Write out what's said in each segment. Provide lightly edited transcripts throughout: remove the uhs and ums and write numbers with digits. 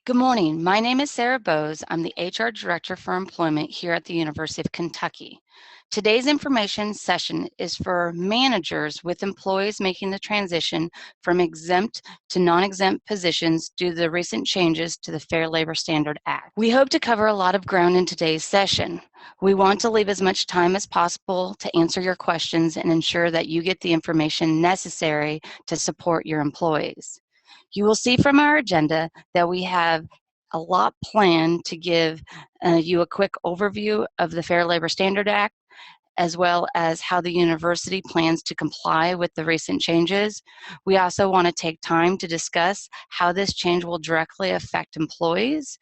Good morning. My name is Sarah Bowes. I'm the HR Director for Employment here at the University of Kentucky. Today's information session is for managers with employees making the transition from exempt to non-exempt positions due to the recent changes to the Fair Labor Standard Act. We hope to cover a lot of ground in today's session. We want to leave as much time as possible to answer your questions and ensure that you get the information necessary to support your employees. You will see from our agenda that we have a lot planned to give you a quick overview of the Fair Labor Standard Act, as well as how the university plans to comply with the recent changes. We also want to take time to discuss how this change will directly affect employees,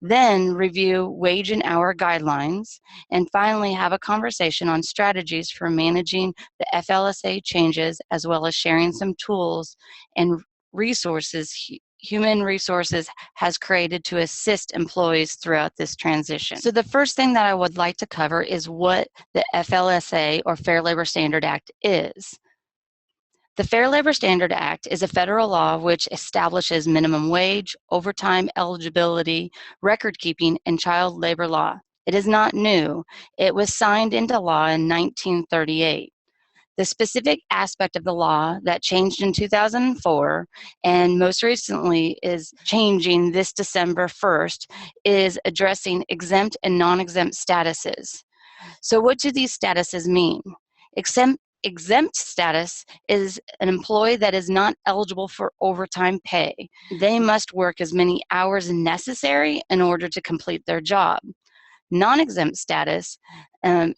then review wage and hour guidelines, and finally have a conversation on strategies for managing the FLSA changes, as well as sharing some tools and resources human resources has created to assist employees throughout this transition. So the first thing that I would like to cover is what the FLSA, or Fair Labor Standard Act, is. The Fair Labor Standard Act is a federal law which establishes minimum wage, overtime eligibility, record keeping, and child labor law. It is not new. It was signed into law in 1938. The specific aspect of the law that changed in 2004 and most recently is changing this December 1st is addressing exempt and non-exempt statuses. So what do these statuses mean? Exempt status is an employee that is not eligible for overtime pay. They must work as many hours necessary in order to complete their job. Non-exempt status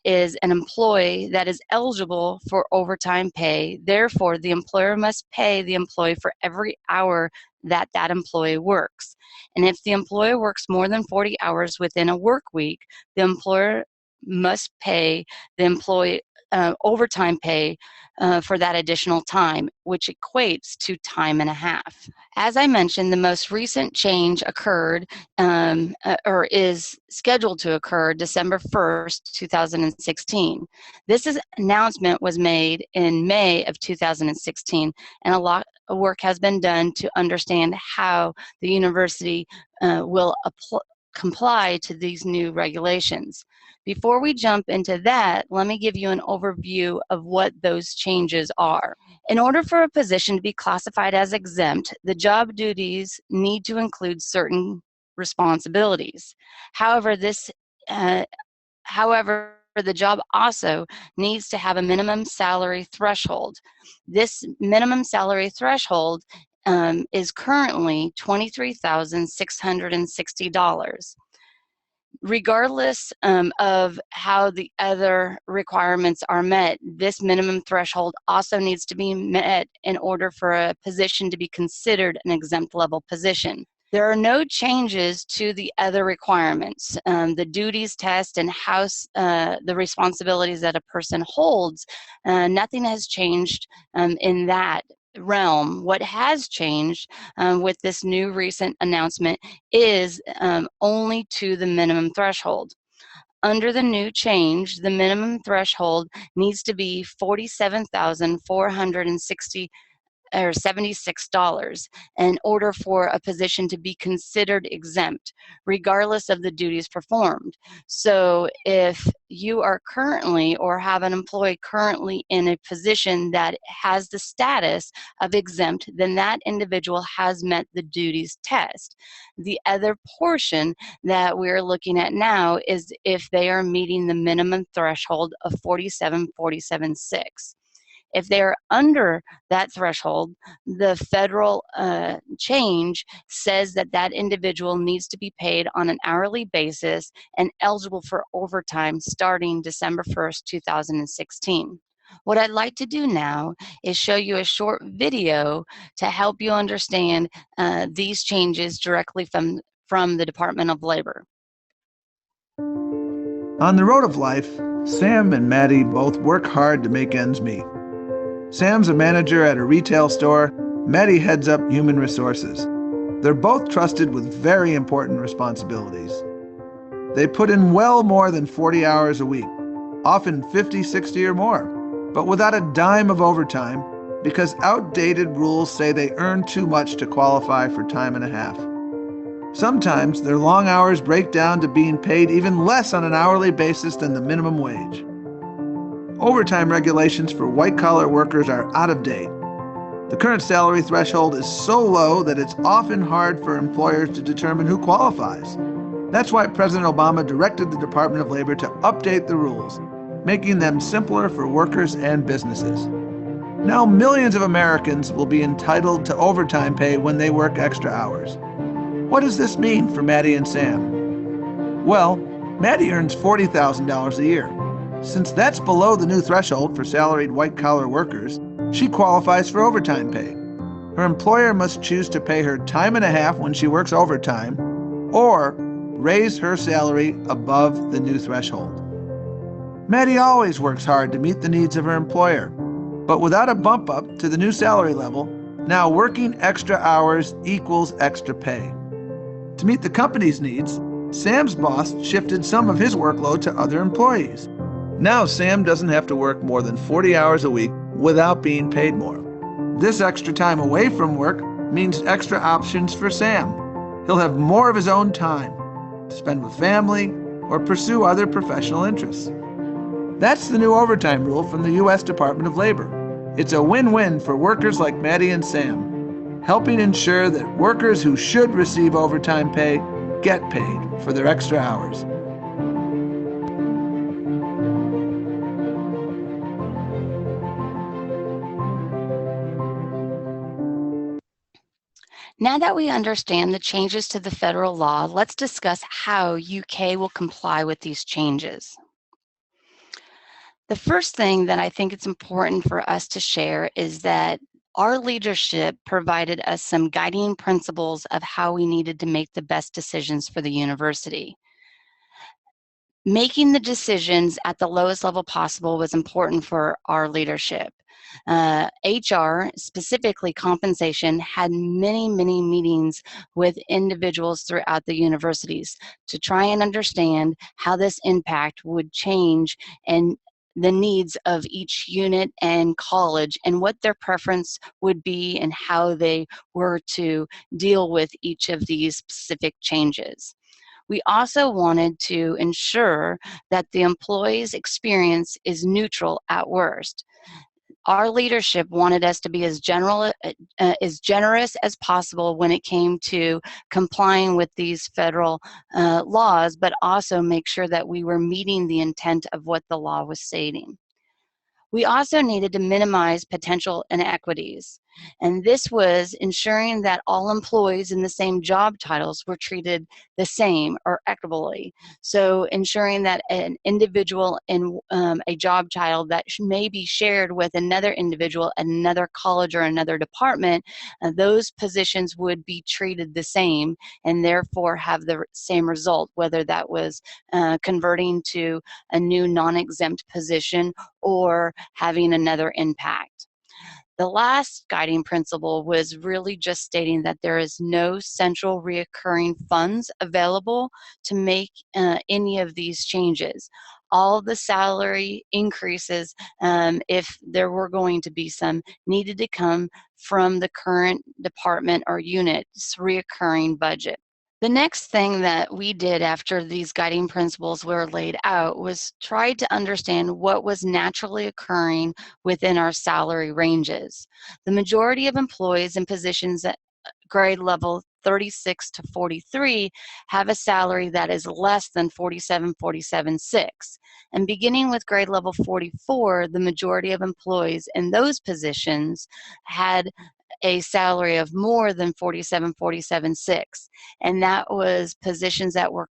is an employee that is eligible for overtime pay. Therefore, the employer must pay the employee for every hour that that employee works. And if the employee works more than 40 hours within a work week, the employer must pay the employee overtime pay for that additional time, which equates to time and a half. As I mentioned, the most recent change occurred or is scheduled to occur December 1st, 2016. This announcement was made in May of 2016, and a lot of work has been done to understand how the university will comply to these new regulations. Before we jump into that, let me give you an overview of what those changes are. In order for a position to be classified as exempt, the job duties need to include certain responsibilities. However, the job also needs to have a minimum salary threshold. This minimum salary threshold is currently $23,660. Regardless of how the other requirements are met, this minimum threshold also needs to be met in order for a position to be considered an exempt level position. There are no changes to the other requirements. The duties test and the responsibilities that a person holds, nothing has changed in that realm. What has changed with this new recent announcement is only to the minimum threshold. Under the new change, the minimum threshold needs to be $47,460 or $76 in order for a position to be considered exempt, regardless of the duties performed. So if you are currently or have an employee currently in a position that has the status of exempt, then that individual has met the duties test. The other portion that we're looking at now is if they are meeting the minimum threshold of $47,476. If they're under that threshold, the federal change says that that individual needs to be paid on an hourly basis and eligible for overtime starting December 1st, 2016. What I'd like to do now is show you a short video to help you understand these changes directly from the Department of Labor. On the road of life, Sam and Maddie both work hard to make ends meet. Sam's a manager at a retail store. Maddie heads up human resources. They're both trusted with very important responsibilities. They put in well more than 40 hours a week, often 50, 60 or more, but without a dime of overtime because outdated rules say they earn too much to qualify for time and a half. Sometimes their long hours break down to being paid even less on an hourly basis than the minimum wage. Overtime regulations for white-collar workers are out of date. The current salary threshold is so low that it's often hard for employers to determine who qualifies. That's why President Obama directed the Department of Labor to update the rules, making them simpler for workers and businesses. Now millions of Americans will be entitled to overtime pay when they work extra hours. What does this mean for Maddie and Sam? Well, Maddie earns $40,000 a year. Since that's below the new threshold for salaried white-collar workers, she qualifies for overtime pay. Her employer must choose to pay her time and a half when she works overtime or raise her salary above the new threshold. Maddie always works hard to meet the needs of her employer, but without a bump up to the new salary level, now working extra hours equals extra pay. To meet the company's needs, Sam's boss shifted some of his workload to other employees. Now Sam doesn't have to work more than 40 hours a week without being paid more. This extra time away from work means extra options for Sam. He'll have more of his own time to spend with family or pursue other professional interests. That's the new overtime rule from the U.S. Department of Labor. It's a win-win for workers like Maddie and Sam, helping ensure that workers who should receive overtime pay get paid for their extra hours. Now that we understand the changes to the federal law, let's discuss how UK will comply with these changes. The first thing that I think it's important for us to share is that our leadership provided us some guiding principles of how we needed to make the best decisions for the university. Making the decisions at the lowest level possible was important for our leadership. HR, specifically compensation, had many meetings with individuals throughout the universities to try and understand how this impact would change and the needs of each unit and college and what their preference would be and how they were to deal with each of these specific changes. We also wanted to ensure that the employee's experience is neutral at worst. Our leadership wanted us to be as generous as possible when it came to complying with these federal laws, but also make sure that we were meeting the intent of what the law was stating. We also needed to minimize potential inequities, and this was ensuring that all employees in the same job titles were treated the same or equitably. So ensuring that an individual in a job title that may be shared with another individual at another college or another department, those positions would be treated the same and therefore have the same result, whether that was converting to a new non-exempt position or having another impact. The last guiding principle was really just stating that there is no central reoccurring funds available to make any of these changes. All the salary increases, if there were going to be some, needed to come from the current department or unit's reoccurring budget. The next thing that we did after these guiding principles were laid out was try to understand what was naturally occurring within our salary ranges. The majority of employees in positions at grade level 36 to 43 have a salary that is less than 47.6. And beginning with grade level 44, the majority of employees in those positions had a salary of more than 47.6, and that was positions that were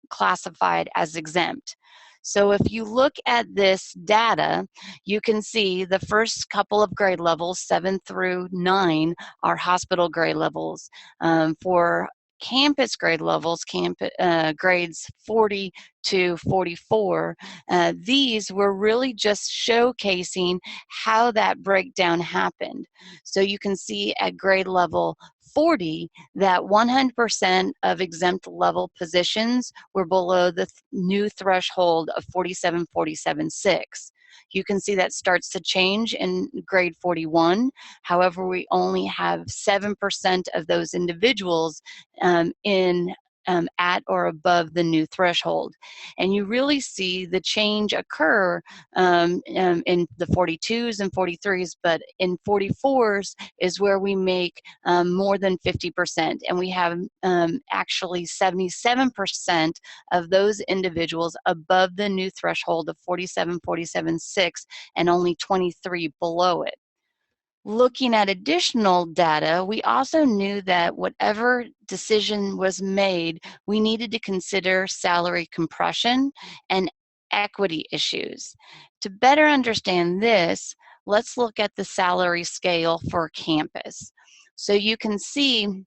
classified as exempt. So if you look at this data, you can see the first couple of grade levels, 7 through 9, are hospital grade levels. For campus grade levels, grades 40 to 44, these were really just showcasing how that breakdown happened. So you can see at grade level 40 that 100% of exempt level positions were below the new threshold of 47.6. You can see that starts to change in grade 41. However, we only have 7% of those individuals in at or above the new threshold. And you really see the change occur in the 42s and 43s, but in 44s is where we make more than 50%. And we have actually 77% of those individuals above the new threshold of 47.6 and only 23 below it. Looking at additional data, we also knew that whatever decision was made, we needed to consider salary compression and equity issues. To better understand this, let's look at the salary scale for campus. So you can see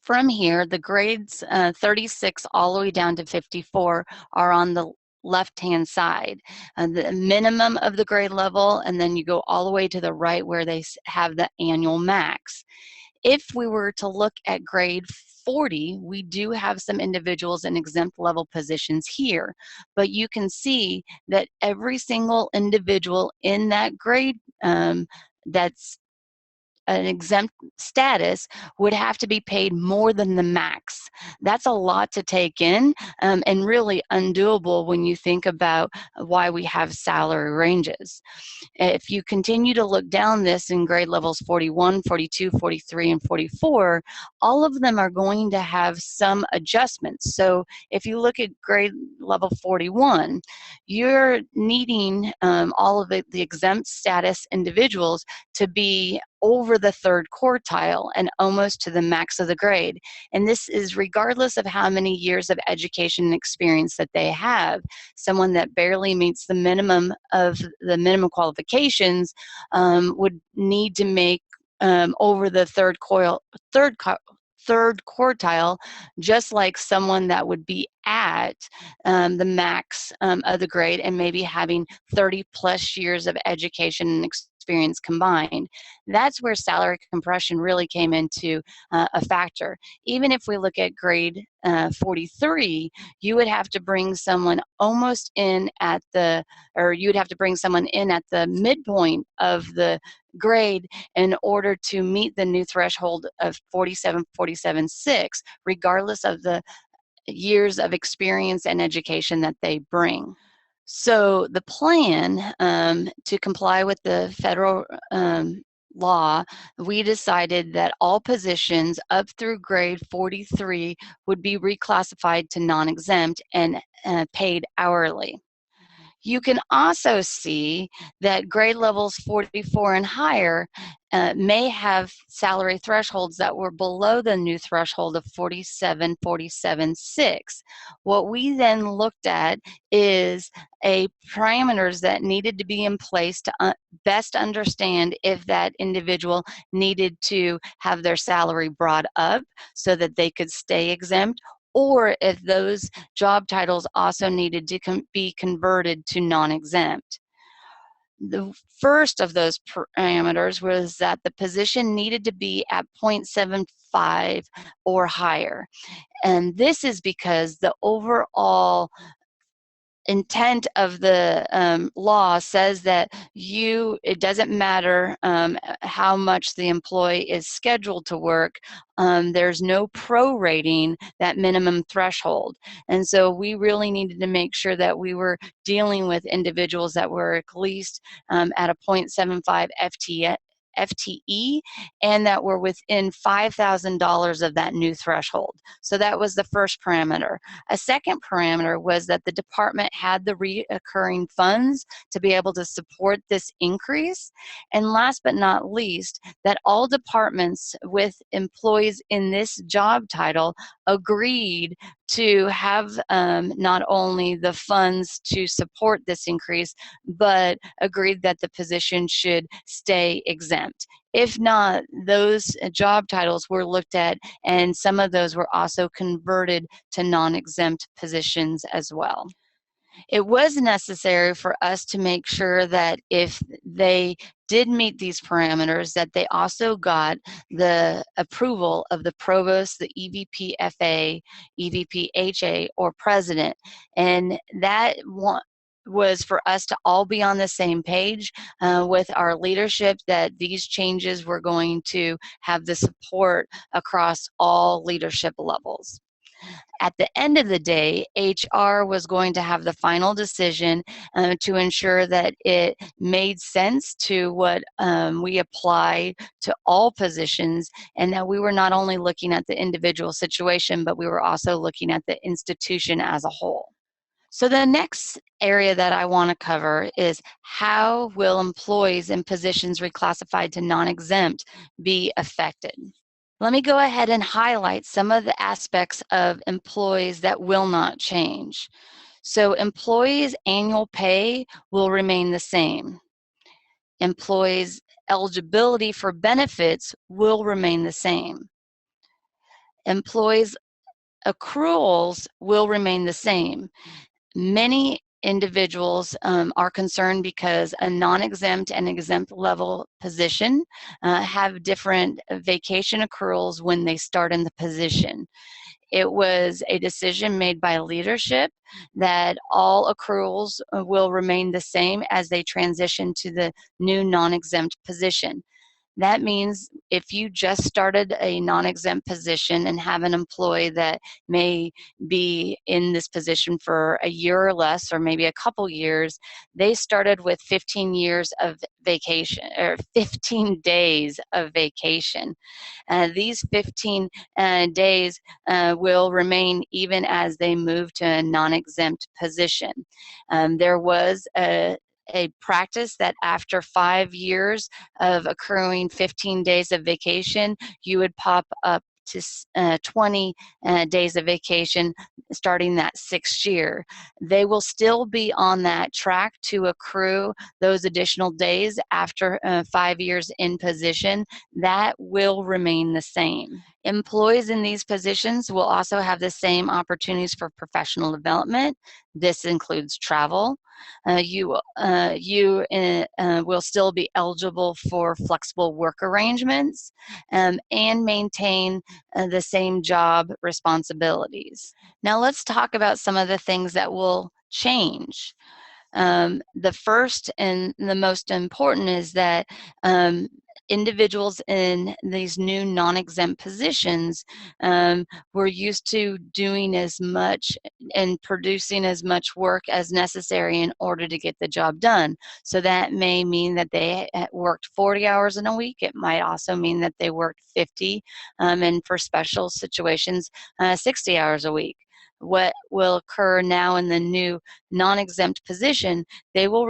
from here, the grades 36 all the way down to 54 are on the left-hand side, the minimum of the grade level, and then you go all the way to the right where they have the annual max. If we were to look at grade 40, we do have some individuals in exempt level positions here, but you can see that every single individual in that grade that's an exempt status would have to be paid more than the max. That's a lot to take in and really undoable when you think about why we have salary ranges. If you continue to look down this in grade levels 41, 42, 43, and 44, all of them are going to have some adjustments. So if you look at grade level 41, you're needing all of the exempt status individuals to be over the third quartile and almost to the max of the grade. And this is regardless of how many years of education and experience that they have. Someone that barely meets the minimum of the minimum qualifications would need to make over the third quartile, just like someone that would be at the max of the grade and maybe having 30 plus years of education and experience combined. That's where salary compression really came into a factor. Even if we look at grade 43, you would have to bring someone almost in at the, or you would have to bring someone in at the midpoint of the grade in order to meet the new threshold of 47.6, regardless of the years of experience and education that they bring. So the plan to comply with the federal law, we decided that all positions up through grade 43 would be reclassified to non-exempt and paid hourly. You can also see that grade levels 44 and higher may have salary thresholds that were below the new threshold of 47.6. What we then looked at is parameters that needed to be in place to best understand if that individual needed to have their salary brought up so that they could stay exempt, or if those job titles also needed to be converted to non-exempt. The first of those parameters was that the position needed to be at 0.75 or higher. And this is because the overall intent of the law says that it doesn't matter how much the employee is scheduled to work, there's no prorating that minimum threshold. And so we really needed to make sure that we were dealing with individuals that were at least at a 0.75 FTE, and that were within $5,000 of that new threshold. So that was the first parameter. A second parameter was that the department had the reoccurring funds to be able to support this increase. And last but not least, that all departments with employees in this job title agreed to have not only the funds to support this increase, but agreed that the position should stay exempt. If not, those job titles were looked at, and some of those were also converted to non-exempt positions as well. It was necessary for us to make sure that if they did meet these parameters, that they also got the approval of the provost, the EVP FA, EVP HA, or president. And that was for us to all be on the same page with our leadership, that these changes were going to have the support across all leadership levels. At the end of the day, HR was going to have the final decision to ensure that it made sense to what we apply to all positions, and that we were not only looking at the individual situation, but we were also looking at the institution as a whole. So the next area that I want to cover is how will employees in positions reclassified to non-exempt be affected? Let me go ahead and highlight some of the aspects of employees that will not change. So employees' annual pay will remain the same. Employees' eligibility for benefits will remain the same. Employees' accruals will remain the same. Many individuals are concerned because a non-exempt and exempt level position have different vacation accruals when they start in the position. It was a decision made by leadership that all accruals will remain the same as they transition to the new non-exempt position. That means if you just started a non-exempt position and have an employee that may be in this position for a year or less, or maybe a couple years, they started with 15 years of vacation, or 15 days of vacation. These 15 days will remain even as they move to a non-exempt position. There was a practice that after 5 years of accruing 15 days of vacation, you would pop up to 20 days of vacation starting that 6th year. They will still be on that track to accrue those additional days after 5 years in position. That will remain the same. Employees in these positions will also have the same opportunities for professional development. This includes travel. You will still be eligible for flexible work arrangements and maintain the same job responsibilities. Now let's talk about some of the things that will change. The first and the most important is that individuals in these new non-exempt positions were used to doing as much and producing as much work as necessary in order to get the job done. So that may mean that they worked 40 hours in a week. It might also mean that they worked 50, and for special situations, 60 hours a week. What will occur now in the new non-exempt position, they will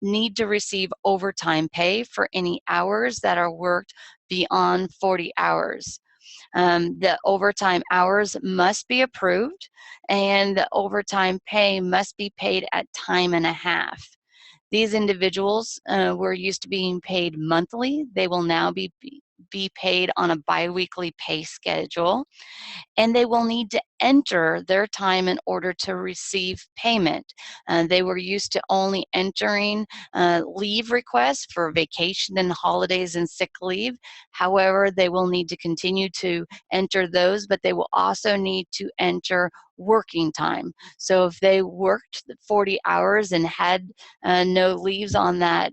need to receive overtime pay for any hours that are worked beyond 40 hours. The overtime hours must be approved, and the overtime pay must be paid at time and a half. These individuals were used to being paid monthly. They will now be paid on a biweekly pay schedule, and they will need to enter their time in order to receive payment. They were used to only entering leave requests for vacation and holidays and sick leave. However, they will need to continue to enter those, but they will also need to enter working time. So if they worked 40 hours and had no leaves on that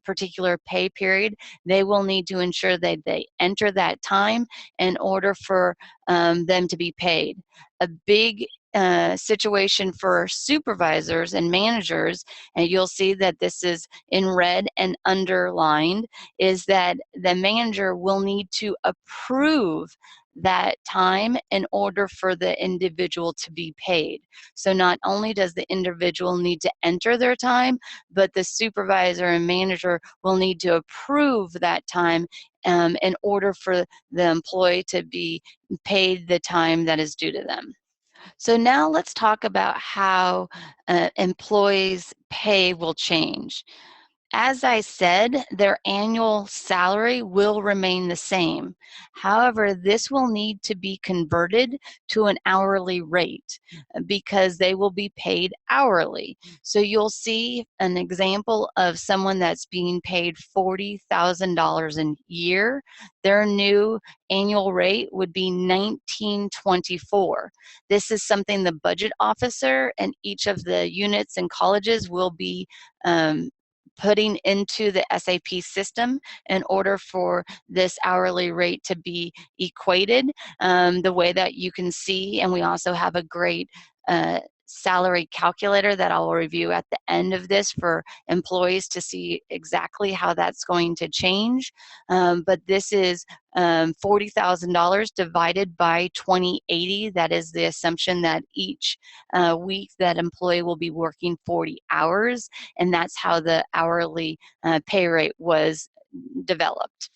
particular pay period, they will need to ensure that they enter that time in order for them to be paid. A big situation for supervisors and managers, and you'll see that this is in red and underlined, is that the manager will need to approve that time in order for the individual to be paid. So not only does the individual need to enter their time, but the supervisor and manager will need to approve that time in order for the employee to be paid the time that is due to them. So now let's talk about how employees' pay will change. as I said, their annual salary will remain the same. However, this will need to be converted to an hourly rate because they will be paid hourly. So you'll see an example of someone that's being paid $40,000 a year. Their new annual rate would be $19.24. This is something the budget officer and each of the units and colleges will be putting into the SAP system in order for this hourly rate to be equated the way that you can see. And we also have a great salary calculator that I'll review at the end of this for employees to see exactly how that's going to change. But this is $40,000 divided by 2080. That is the assumption that each week that employee will be working 40 hours, and that's how the hourly pay rate was developed.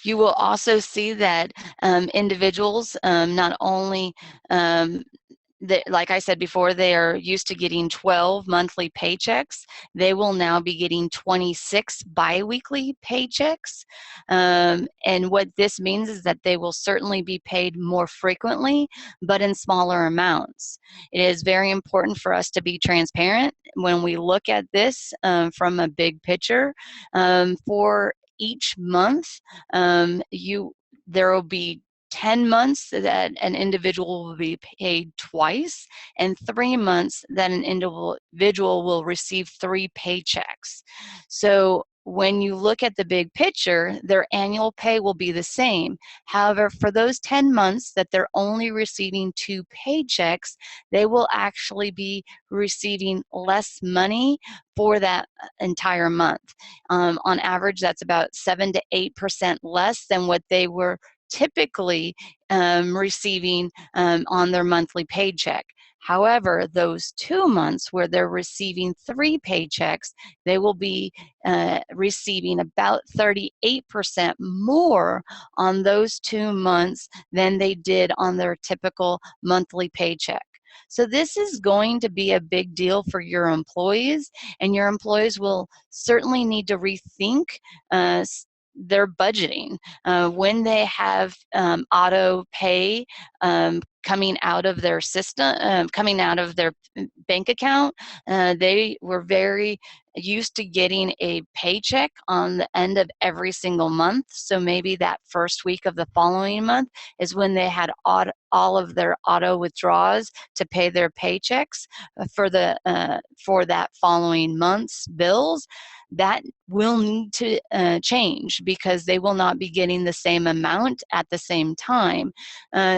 You will also see that individuals not only like I said before, they are used to getting 12 monthly paychecks. They will now be getting 26 biweekly paychecks. And what this means is that they will certainly be paid more frequently, but in smaller amounts. It is very important for us to be transparent when we look at this from a big picture. For each month, there will be 10 months that an individual will be paid twice, and 3 months that an individual will receive 3 paychecks. So when you look at the big picture, their annual pay will be the same. However, for those 10 months that they're only receiving 2 paychecks, they will actually be receiving less money for that entire month. On average, that's about 7 to 8% less than what they were typically receiving on their monthly paycheck. However, those 2 months where they're receiving 3 paychecks, they will be receiving about 38% more on those 2 months than they did on their typical monthly paycheck. So this is going to be a big deal for your employees, and your employees will certainly need to rethink their budgeting. When they have auto pay coming out of their system, coming out of their bank account, they were very used to getting a paycheck on the end of every single month. So maybe that first week of the following month is when they had all of their auto withdrawals to pay their paychecks for that following month's bills. That will need to change because they will not be getting the same amount at the same time.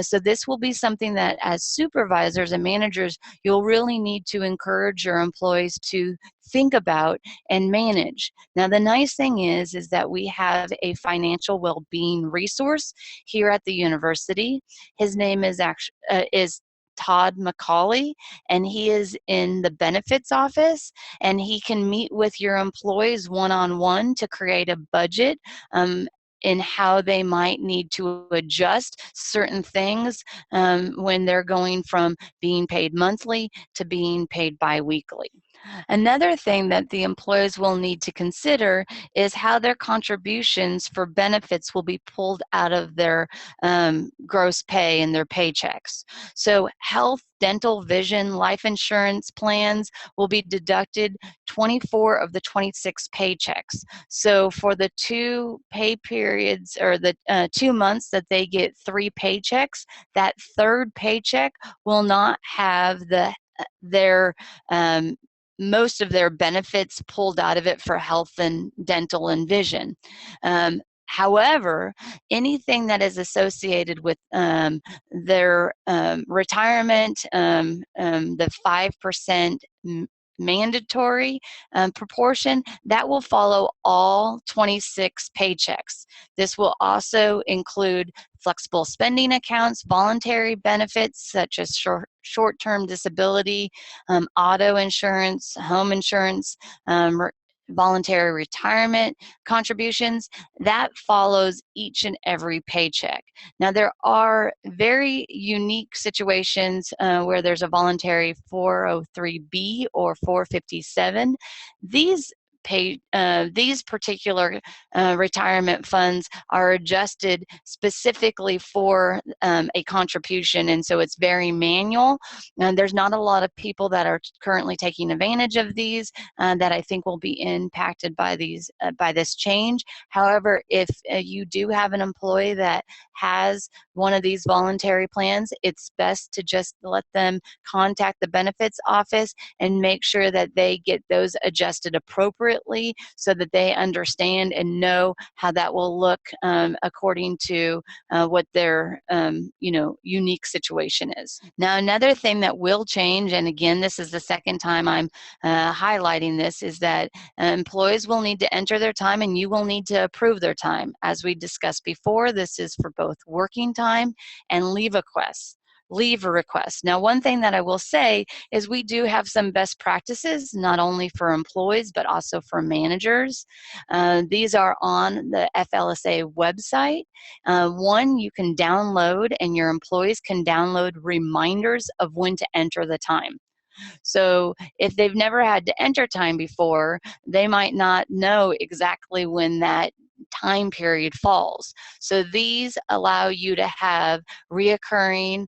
So this will be something that as supervisors and managers, you'll really need to encourage your employees to think about and manage. Now, the nice thing is that we have a financial well-being resource here at the university. His name is Todd McCauley, and he is in the benefits office, and he can meet with your employees one-on-one to create a budget in how they might need to adjust certain things when they're going from being paid monthly to being paid biweekly. Another thing that the employees will need to consider is how their contributions for benefits will be pulled out of their gross pay and their paychecks. So health, dental, vision, life insurance plans will be deducted 24 of the 26 paychecks. So for the 2 pay periods, or the 2 months that they get 3 paychecks, that third paycheck will not have their most of their benefits pulled out of it for health and dental and vision. However, anything that is associated with their retirement, the 5% mandatory proportion, that will follow all 26 paychecks. This will also include flexible spending accounts, voluntary benefits such as short-term disability, auto insurance, home insurance, voluntary retirement contributions. That follows each and every paycheck. Now, there are very unique situations where there's a voluntary 403B or 457. These these particular retirement funds are adjusted specifically for a contribution, and so it's very manual. And there's not a lot of people that are currently taking advantage of these that I think will be impacted by this change. However, if you do have an employee that has one of these voluntary plans, it's best to just let them contact the benefits office and make sure that they get those adjusted appropriately so that they understand and know how that will look according to what their unique situation is. Now, another thing that will change, and again, this is the second time I'm highlighting this, is that employees will need to enter their time and you will need to approve their time. As we discussed before, this is for both working time and leave requests. Now, one thing that I will say is we do have some best practices, not only for employees, but also for managers. These are on the FLSA website. One, you can download, and your employees can download reminders of when to enter the time. So if they've never had to enter time before, they might not know exactly when that time period falls. So these allow you to have reoccurring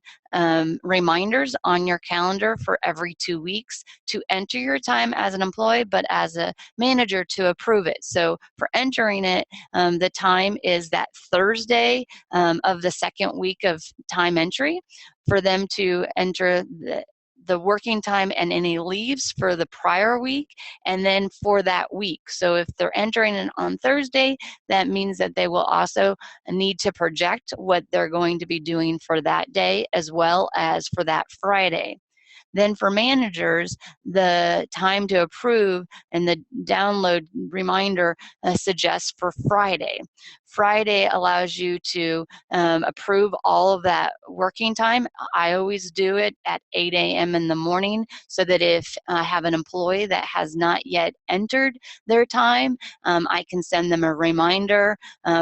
reminders on your calendar for every 2 weeks to enter your time as an employee, but as a manager to approve it. So for entering it, the time is that Thursday of the second week of time entry for them to enter the working time and any leaves for the prior week, and then for that week. So if they're entering it on Thursday, that means that they will also need to project what they're going to be doing for that day as well as for that Friday. Then for managers, the time to approve and the download reminder suggests for Friday. Friday allows you to approve all of that working time. I always do it at 8 a.m. in the morning so that if I have an employee that has not yet entered their time, I can send them a reminder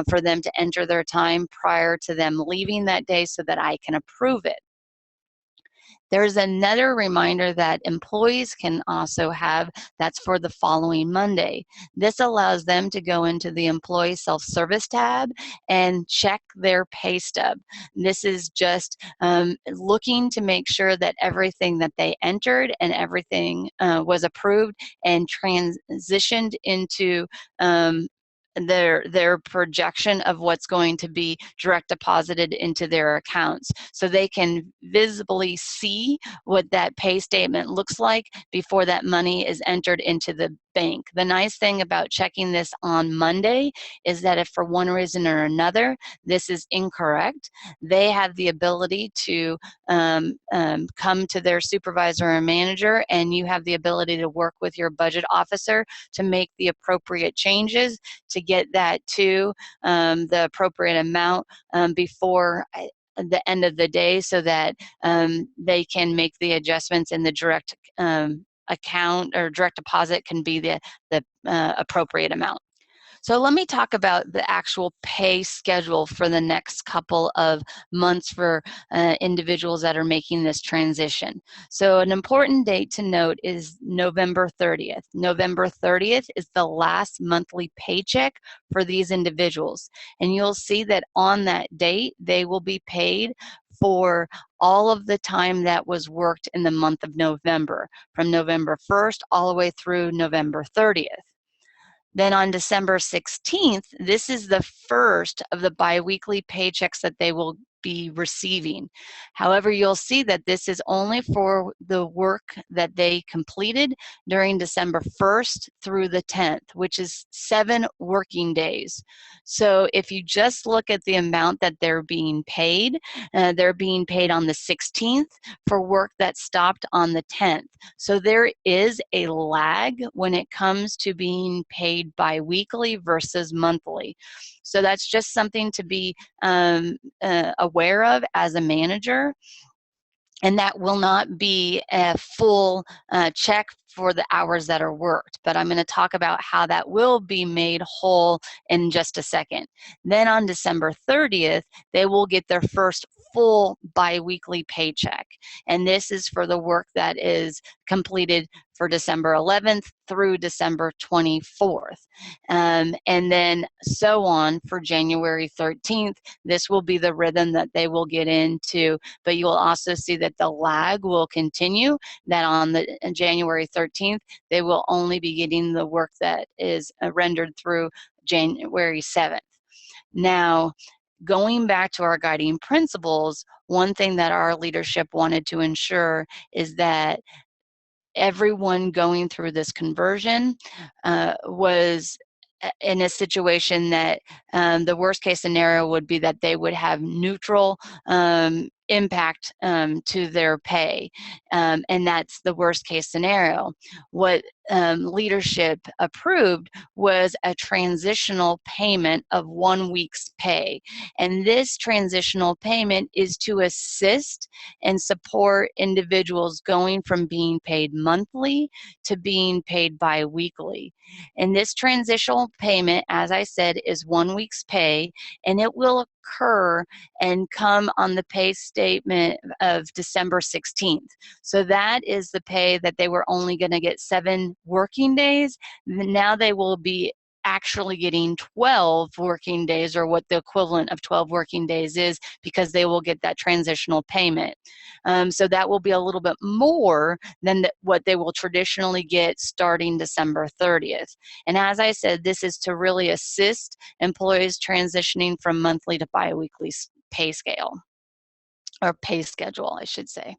for them to enter their time prior to them leaving that day so that I can approve it. There's another reminder that employees can also have that's for the following Monday. This allows them to go into the employee self-service tab and check their pay stub. This is just looking to make sure that everything that they entered and everything was approved and transitioned into their projection of what's going to be direct deposited into their accounts, so they can visibly see what that pay statement looks like before that money is entered into the bank. The nice thing about checking this on Monday is that if for one reason or another this is incorrect, they have the ability to come to their supervisor or manager, and you have the ability to work with your budget officer to make the appropriate changes to get that to the appropriate amount before the end of the day, so that they can make the adjustments in the direct account, or direct deposit can be the appropriate amount. So let me talk about the actual pay schedule for the next couple of months for individuals that are making this transition. So an important date to note is November 30th. November 30th is the last monthly paycheck for these individuals. And you'll see that on that date, they will be paid for all of the time that was worked in the month of November, from November 1st all the way through November 30th. Then on December 16th, this is the first of the biweekly paychecks that they will be receiving. However, you'll see that this is only for the work that they completed during December 1st through the 10th, which is 7 working days. So if you just look at the amount that they're being paid on the 16th for work that stopped on the 10th. So there is a lag when it comes to being paid biweekly versus monthly. So that's just something to be aware of as a manager. And that will not be a full check for the hours that are worked, but I'm going to talk about how that will be made whole in just a second. Then on December 30th, they will get their first full biweekly paycheck, and this is for the work that is completed for December 11th through December 24th. And then so on for January 13th. This will be the rhythm that they will get into, but you will also see that the lag will continue, that on the January 13th, they will only be getting the work that is rendered through January 7th. Now, going back to our guiding principles, one thing that our leadership wanted to ensure is that everyone going through this conversion was in a situation that the worst case scenario would be that they would have neutral impact to their pay, and that's the worst case scenario. What leadership approved was a transitional payment of 1 week's pay, and this transitional payment is to assist and support individuals going from being paid monthly to being paid bi-weekly. And this transitional payment, as I said, is 1 week's pay, and it will occur and come on the pay statement of December 16th. So that is the pay that they were only going to get 7 working days. Now they will be actually getting 12 working days, or what the equivalent of 12 working days is, because they will get that transitional payment. So that will be a little bit more than what they will traditionally get starting December 30th. And as I said, this is to really assist employees transitioning from monthly to biweekly pay scale, or pay schedule, I should say.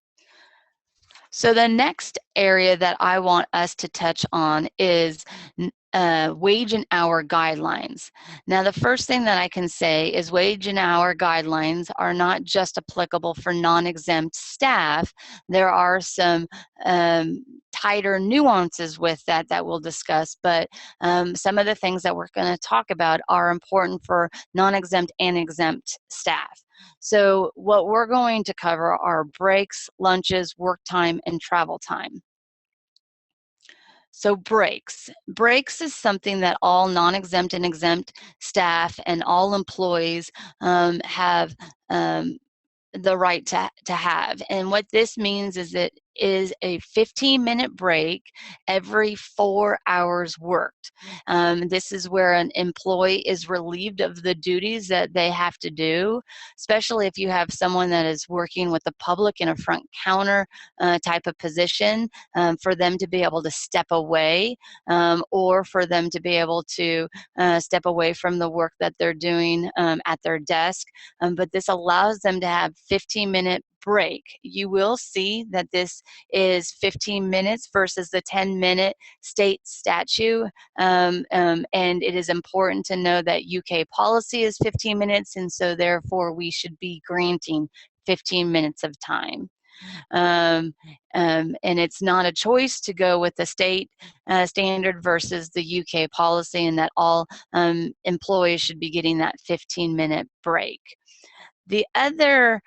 So the next area that I want us to touch on is wage and hour guidelines. Now, the first thing that I can say is wage and hour guidelines are not just applicable for non-exempt staff. There are some tighter nuances with that we'll discuss, but some of the things that we're going to talk about are important for non-exempt and exempt staff. So what we're going to cover are breaks, lunches, work time, and travel time. So breaks. Breaks is something that all non-exempt and exempt staff and all employees have the right to have. And what this means is it is a 15-minute break every 4 hours worked. This is where an employee is relieved of the duties that they have to do, especially if you have someone that is working with the public in a front counter type of position, for them to be able to step away, or for them to be able to step away from the work that they're doing at their desk. But this allows them to have 15-minute break. You will see that this is 15 minutes versus the 10-minute state statute, and it is important to know that UK policy is 15 minutes, and so therefore we should be granting 15 minutes of time. And it's not a choice to go with the state standard versus the UK policy, and that all employees should be getting that 15-minute break. The other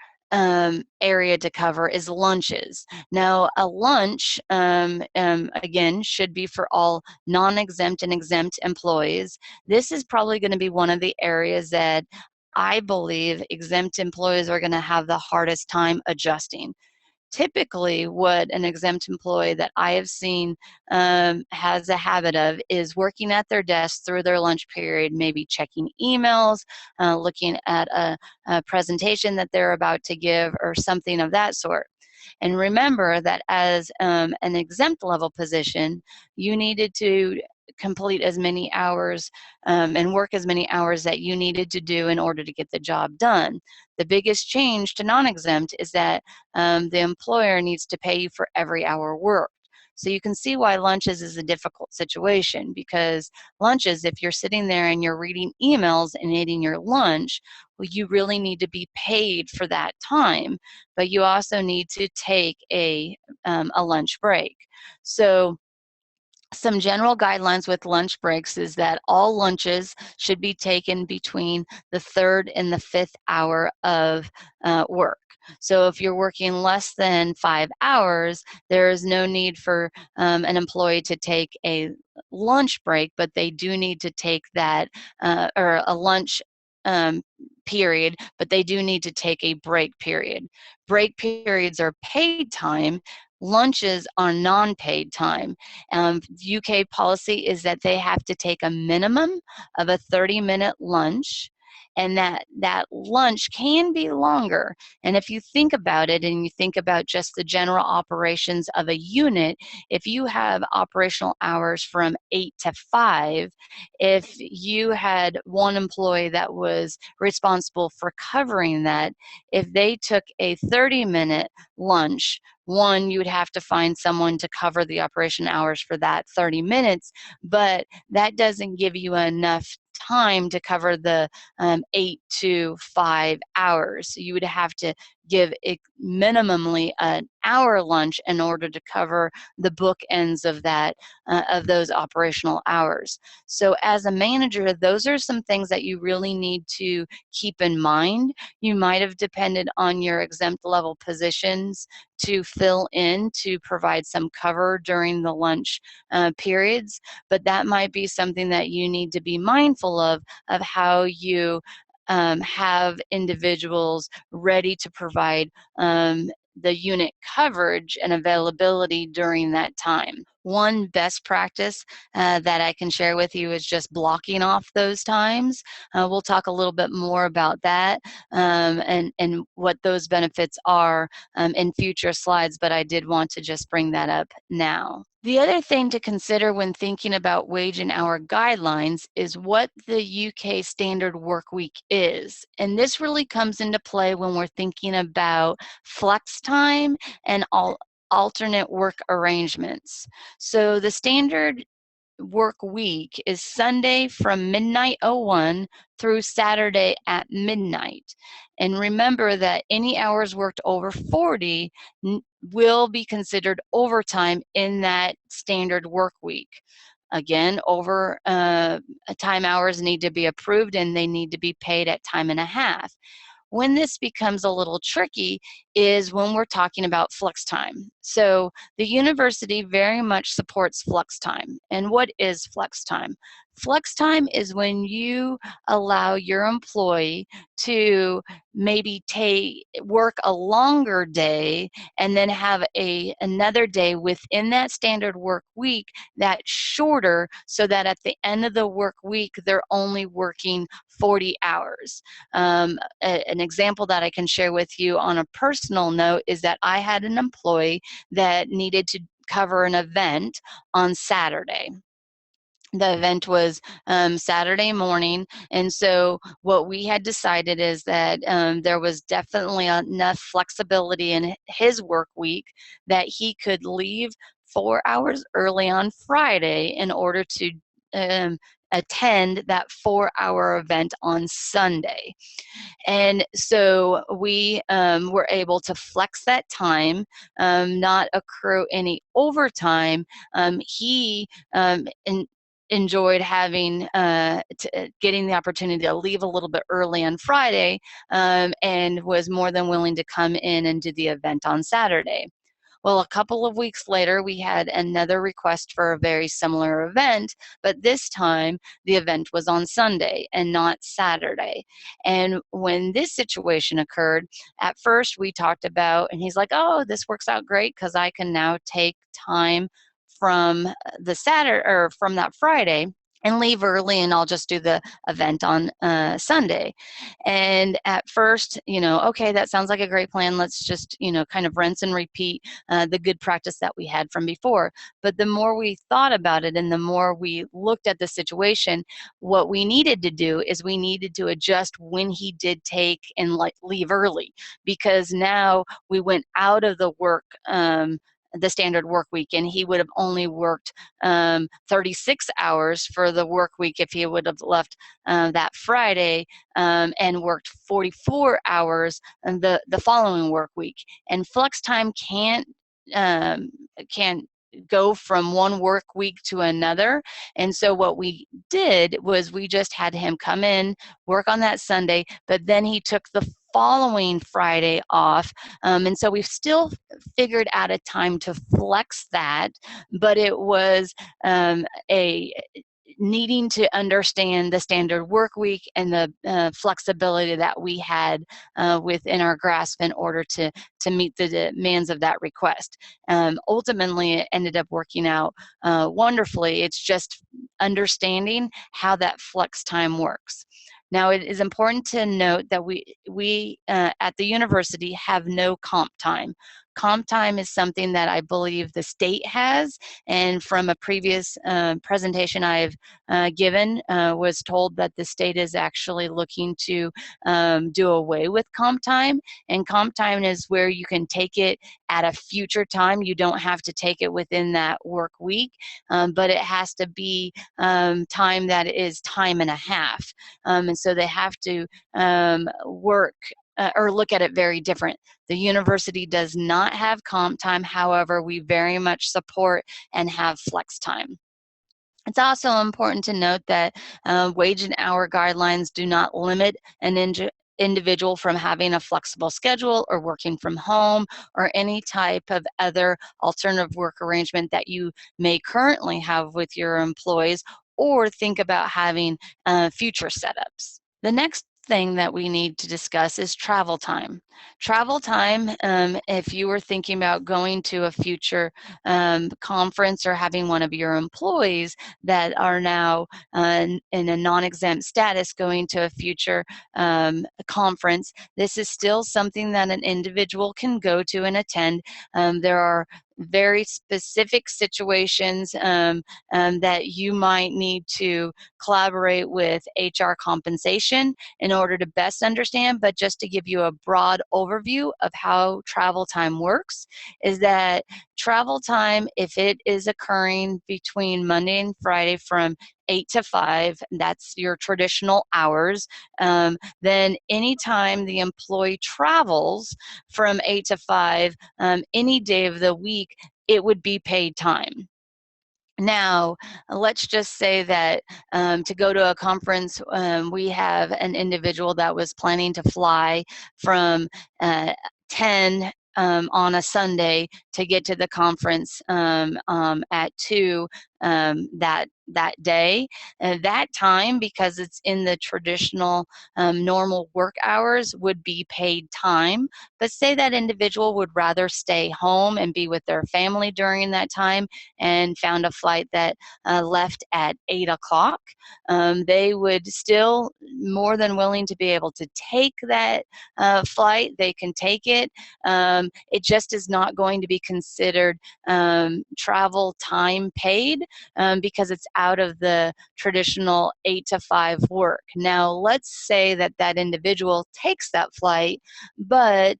area to cover is lunches. Now, a lunch, again, should be for all non-exempt and exempt employees. This is probably going to be one of the areas that I believe exempt employees are going to have the hardest time adjusting. Typically, what an exempt employee that I have seen has a habit of is working at their desk through their lunch period, maybe checking emails, looking at a presentation that they're about to give, or something of that sort. And remember that as an exempt level position, you needed to complete as many hours and work as many hours that you needed to do in order to get the job done. The biggest change to non-exempt is that the employer needs to pay you for every hour worked. So you can see why lunches is a difficult situation, because lunches, if you're sitting there and you're reading emails and eating your lunch, well, you really need to be paid for that time, but you also need to take a lunch break. So some general guidelines with lunch breaks is that all lunches should be taken between the 3rd and the 5th hour of work. So if you're working less than 5 hours, there is no need for an employee to take a lunch break, but they do need to take that or a lunch period, but they do need to take a break period. Break periods are paid time. Lunches are non-paid time. UK policy is that they have to take a minimum of a 30-minute lunch, and that lunch can be longer. And if you think about it and you think about just the general operations of a unit, if you have operational hours from 8 to 5, if you had one employee that was responsible for covering that, if they took a 30-minute lunch, one, you would have to find someone to cover the operation hours for that 30 minutes, but that doesn't give you enough time to cover the 8 to 5 hours. So you would have to give it minimally an hour lunch in order to cover the bookends of that of those operational hours. So as a manager, those are some things that you really need to keep in mind. You might have depended on your exempt level positions to fill in to provide some cover during the lunch periods, but that might be something that you need to be mindful of how you have individuals ready to provide the unit coverage and availability during that time. One best practice that I can share with you is just blocking off those times. We'll talk a little bit more about that and what those benefits are in future slides, but I did want to just bring that up now. The other thing to consider when thinking about wage and hour guidelines is what the UK standard work week is. And this really comes into play when we're thinking about flex time and alternate work arrangements. So the standard work week is Sunday from midnight 01 through Saturday at midnight. And remember that any hours worked over 40 will be considered overtime in that standard work week. Again, over time hours need to be approved and they need to be paid at time and a half. When this becomes a little tricky is when we're talking about flex time. So the university very much supports flex time. And what is flex time? Flex time is when you allow your employee to maybe work a longer day and then have another day within that standard work week that's shorter, so that at the end of the work week they're only working 40 hours. An example that I can share with you on a personal note is that I had an employee that needed to cover an event on Saturday. The event was Saturday morning, and so what we had decided is that there was definitely enough flexibility in his work week that he could leave 4 hours early on Friday in order to attend that 4-hour event on Sunday. And so we were able to flex that time, not accrue any overtime. He enjoyed having getting the opportunity to leave a little bit early on Friday, and was more than willing to come in and do the event on Saturday. Well, a couple of weeks later, we had another request for a very similar event, but this time the event was on Sunday and not Saturday. And when this situation occurred, at first we talked about, and he's like, oh, this works out great because I can now take time from the Saturday or from that Friday and leave early, and I'll just do the event on Sunday. And at first, okay, that sounds like a great plan. Let's just, kind of rinse and repeat the good practice that we had from before. But the more we thought about it and the more we looked at the situation, what we needed to do is we needed to adjust when he did take and leave early, because now we went out of the standard work week, and he would have only worked 36 hours for the work week if he would have left that Friday, and worked 44 hours the following work week. And flex time can't go from one work week to another. And so what we did was we just had him come in, work on that Sunday, but then he took the following Friday off. And so we've still figured out a time to flex that, but it was needing to understand the standard work week and the flexibility that we had within our grasp in order to meet the demands of that request. Ultimately, it ended up working out wonderfully. It's just understanding how that flex time works. Now, it is important to note that we at the university have no comp time. Comp time is something that I believe the state has, and from a previous presentation I've given, was told that the state is actually looking to do away with comp time. And comp time is where you can take it at a future time. You don't have to take it within that work week, but it has to be time that is time and a half. And so they have to work or look at it very different. The university does not have comp time. However, we very much support and have flex time. It's also important to note that wage and hour guidelines do not limit an individual from having a flexible schedule or working from home or any type of other alternative work arrangement that you may currently have with your employees or think about having future setups. The next thing that we need to discuss is travel time. Travel time, if you were thinking about going to a future conference or having one of your employees that are now in a non-exempt status going to a future conference, this is still something that an individual can go to and attend. There are very specific situations that you might need to collaborate with HR compensation in order to best understand, but just to give you a broad overview of how travel time works, is that travel time, if it is occurring between Monday and Friday from 8 to 5, that's your traditional hours, then anytime the employee travels from 8 to 5, any day of the week, it would be paid time. Now, let's just say that to go to a conference, we have an individual that was planning to fly from 10 on a Sunday to get to the conference at 2 that day. That time, because it's in the traditional normal work hours, would be paid time. But say that individual would rather stay home and be with their family during that time and found a flight that left at 8 o'clock, they would still more than willing to be able to take that flight. They can take it. It just is not going to be considered travel time paid because it's out of the traditional 8 to 5 work. Now, let's say that that individual takes that flight, but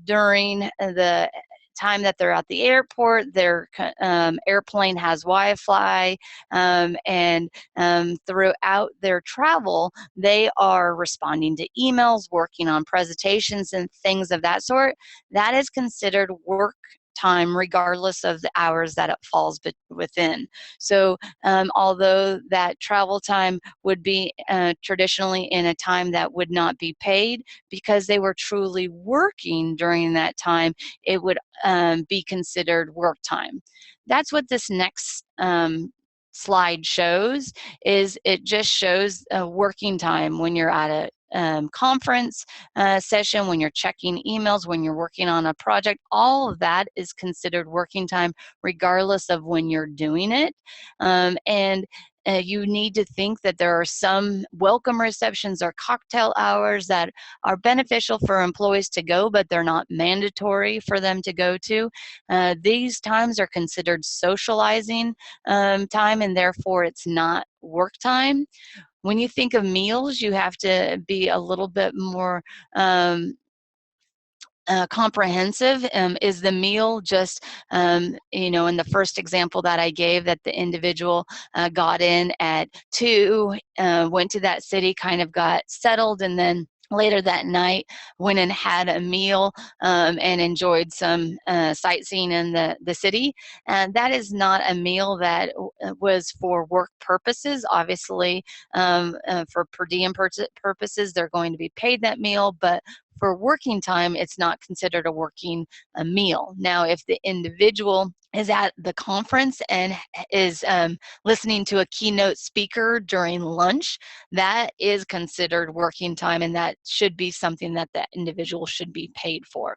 during the time that they're at the airport, their airplane has Wi-Fi, and throughout their travel, they are responding to emails, working on presentations, and things of that sort. That is considered work time regardless of the hours that it falls within. So although that travel time would be traditionally in a time that would not be paid, because they were truly working during that time, it would be considered work time. That's what this next slide shows. Is it just shows working time when you're at a conference session, when you're checking emails, when you're working on a project. All of that is considered working time regardless of when you're doing it. And you need to think that there are some welcome receptions or cocktail hours that are beneficial for employees to go, but they're not mandatory for them to go to. These times are considered socializing time, and therefore it's not work time. When you think of meals, you have to be a little bit more comprehensive. Is the meal just, in the first example that I gave, that the individual got in at 2, went to that city, kind of got settled, and then later that night went and had a meal and enjoyed some sightseeing in the city. And that is not a meal that was for work purposes. Obviously, for per diem purposes, they're going to be paid that meal, but for working time, it's not considered a meal. Now, if the individual is at the conference and is listening to a keynote speaker during lunch, that is considered working time, and that should be something that the individual should be paid for.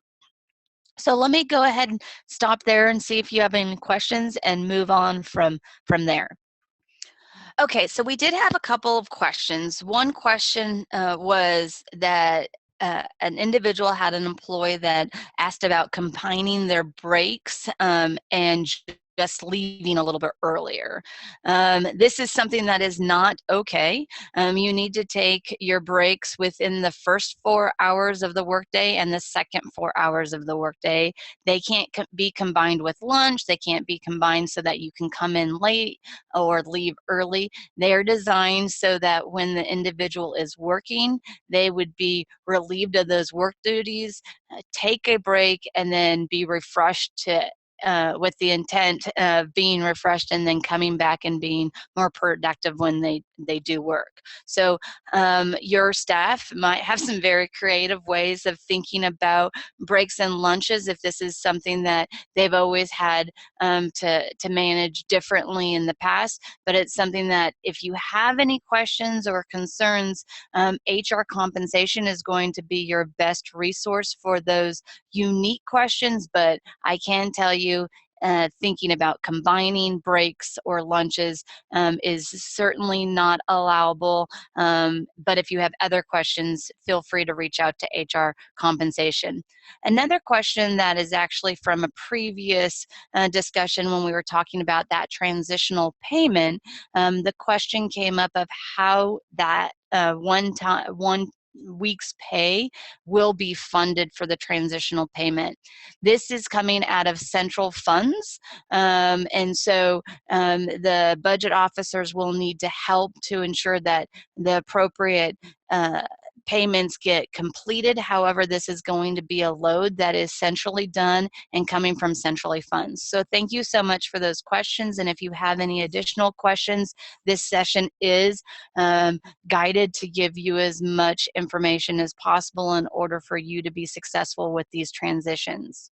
So let me go ahead and stop there and see if you have any questions and move on from there. Okay, so we did have a couple of questions. One question was that an individual had an employee that asked about combining their breaks and just leaving a little bit earlier. This is something that is not okay. You need to take your breaks within the first 4 hours of the workday and the second 4 hours of the workday. They can't be combined with lunch. They can't be combined so that you can come in late or leave early. They are designed so that when the individual is working, they would be relieved of those work duties, take a break, and then be refreshed with the intent of being refreshed and then coming back and being more productive when they do work. So your staff might have some very creative ways of thinking about breaks and lunches if this is something that they've always had to manage differently in the past. But it's something that if you have any questions or concerns, HR compensation is going to be your best resource for those unique questions. But I can tell you, thinking about combining breaks or lunches is certainly not allowable. But if you have other questions, feel free to reach out to HR compensation. Another question that is actually from a previous discussion when we were talking about that transitional payment, the question came up of how that one week's pay will be funded for the transitional payment. This is coming out of central funds, and so the budget officers will need to help to ensure that the appropriate payments get completed. However, this is going to be a load that is centrally done and coming from centrally funds. So thank you so much for those questions, and if you have any additional questions, this session is guided to give you as much information as possible in order for you to be successful with these transitions.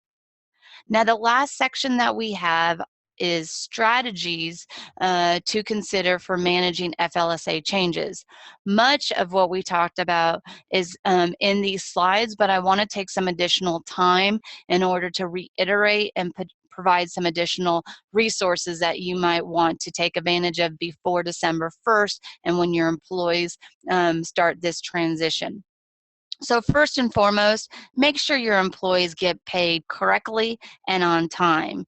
Now, the last section that we have is strategies to consider for managing FLSA changes. Much of what we talked about is in these slides, but I want to take some additional time in order to reiterate and provide some additional resources that you might want to take advantage of before December 1st and when your employees start this transition. So first and foremost, make sure your employees get paid correctly and on time.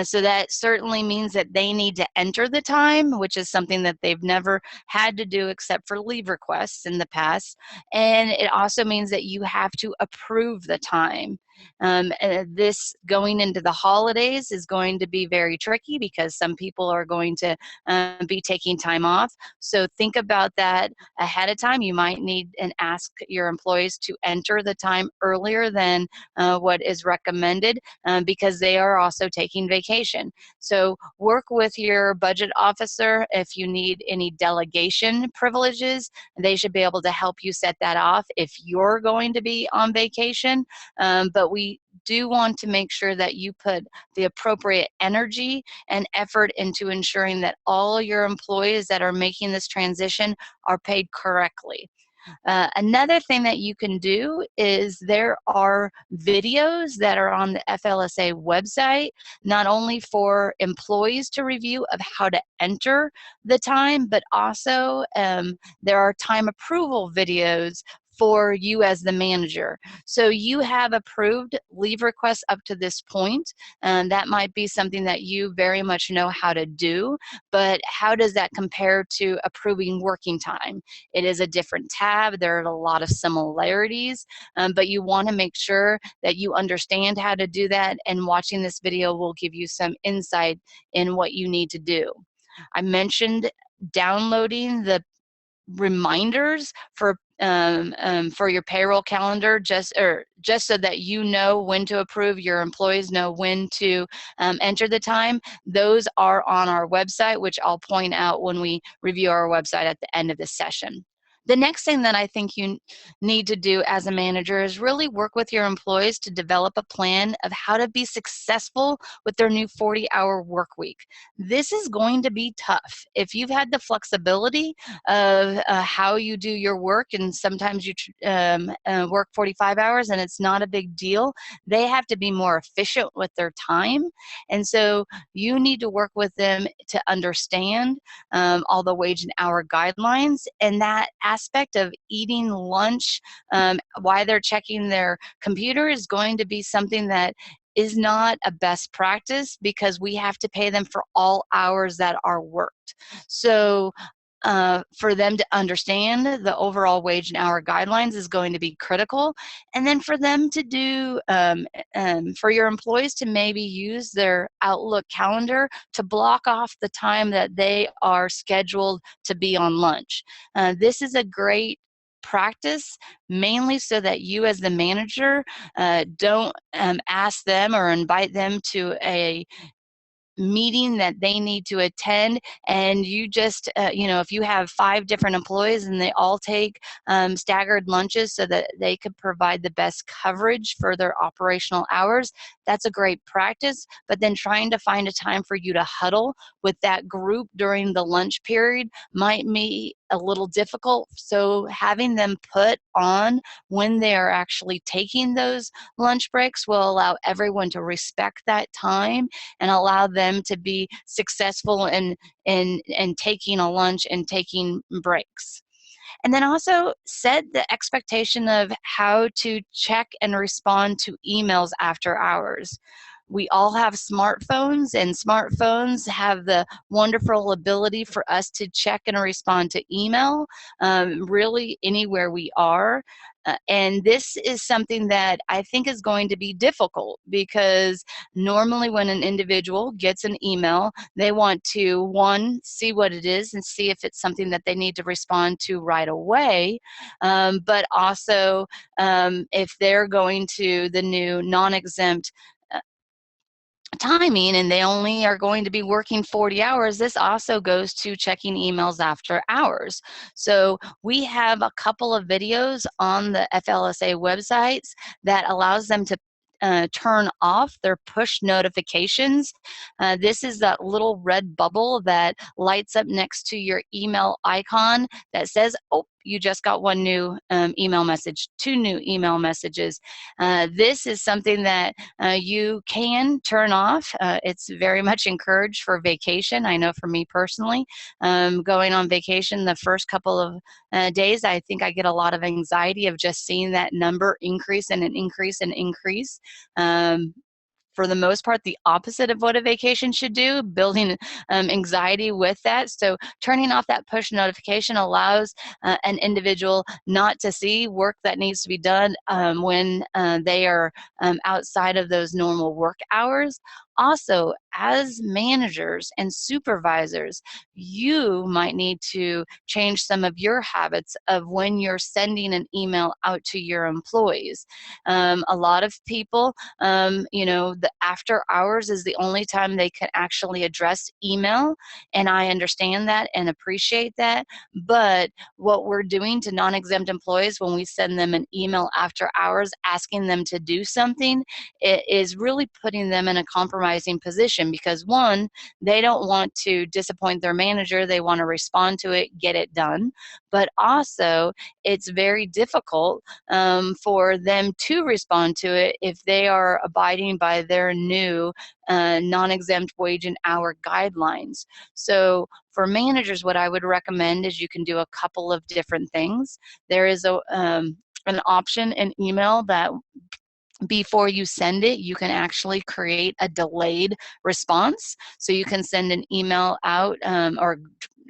So that certainly means that they need to enter the time, which is something that they've never had to do except for leave requests in the past. And it also means that you have to approve the time. This going into the holidays is going to be very tricky because some people are going to be taking time off. So think about that ahead of time. You might need and ask your employees to enter the time earlier than what is recommended because they are also taking vacation. So work with your budget officer if you need any delegation privileges. They should be able to help you set that off if you're going to be on vacation. But we do want to make sure that you put the appropriate energy and effort into ensuring that all your employees that are making this transition are paid correctly. Another thing that you can do is there are videos that are on the FLSA website, not only for employees to review of how to enter the time, but also there are time approval videos for you as the manager. So you have approved leave requests up to this point, and that might be something that you very much know how to do, but how does that compare to approving working time? It is a different tab. There are a lot of similarities, but you want to make sure that you understand how to do that, and watching this video will give you some insight in what you need to do. I mentioned downloading the reminders for your payroll calendar, just so that you know when to approve, your employees know when to enter the time. Those are on our website, which I'll point out when we review our website at the end of this session. The next thing that I think you need to do as a manager is really work with your employees to develop a plan of how to be successful with their new 40-hour work week. This is going to be tough. If you've had the flexibility of how you do your work, and sometimes you work 45 hours and it's not a big deal, they have to be more efficient with their time. And so you need to work with them to understand all the wage and hour guidelines, and that aspect of eating lunch while they're checking their computer is going to be something that is not a best practice, because we have to pay them for all hours that are worked. So for them to understand the overall wage and hour guidelines is going to be critical. And then for them to do, for your employees to maybe use their Outlook calendar to block off the time that they are scheduled to be on lunch. This is a great practice, mainly so that you as the manager don't ask them or invite them to a meeting that they need to attend, and you just if you have 5 different employees and they all take staggered lunches so that they could provide the best coverage for their operational hours, that's a great practice. But then trying to find a time for you to huddle with that group during the lunch period might be a little difficult. So having them put on when they are actually taking those lunch breaks will allow everyone to respect that time and allow them to be successful in taking a lunch and taking breaks. And then also set the expectation of how to check and respond to emails after hours. We all have smartphones, and smartphones have the wonderful ability for us to check and respond to email really anywhere we are. And this is something that I think is going to be difficult, because normally when an individual gets an email, they want to, one, see what it is and see if it's something that they need to respond to right away. But also, if they're going to the new non-exempt timing and they only are going to be working 40 hours, this also goes to checking emails after hours. So we have a couple of videos on the FLSA websites that allows them to turn off their push notifications. This is that little red bubble that lights up next to your email icon that says, oh, you just got one new email message, 2 new email messages. This is something that you can turn off. It's very much encouraged for vacation. I know for me personally, going on vacation the first couple of days, I think I get a lot of anxiety of just seeing that number increase and increase and increase. For the most part, the opposite of what a vacation should do, building anxiety with that. So turning off that push notification allows an individual not to see work that needs to be done when they are outside of those normal work hours. Also, as managers and supervisors, you might need to change some of your habits of when you're sending an email out to your employees. A lot of people, the after hours is the only time they can actually address email, and I understand that and appreciate that. But what we're doing to non-exempt employees when we send them an email after hours asking them to do something, it is really putting them in a compromising position, because one, they don't want to disappoint their manager. They want to respond to it, get it done. But also, it's very difficult for them to respond to it if they are abiding by their new non-exempt wage and hour guidelines. So for managers, what I would recommend is you can do a couple of different things. There is an option in email that before you send it, you can actually create a delayed response. So you can send an email out or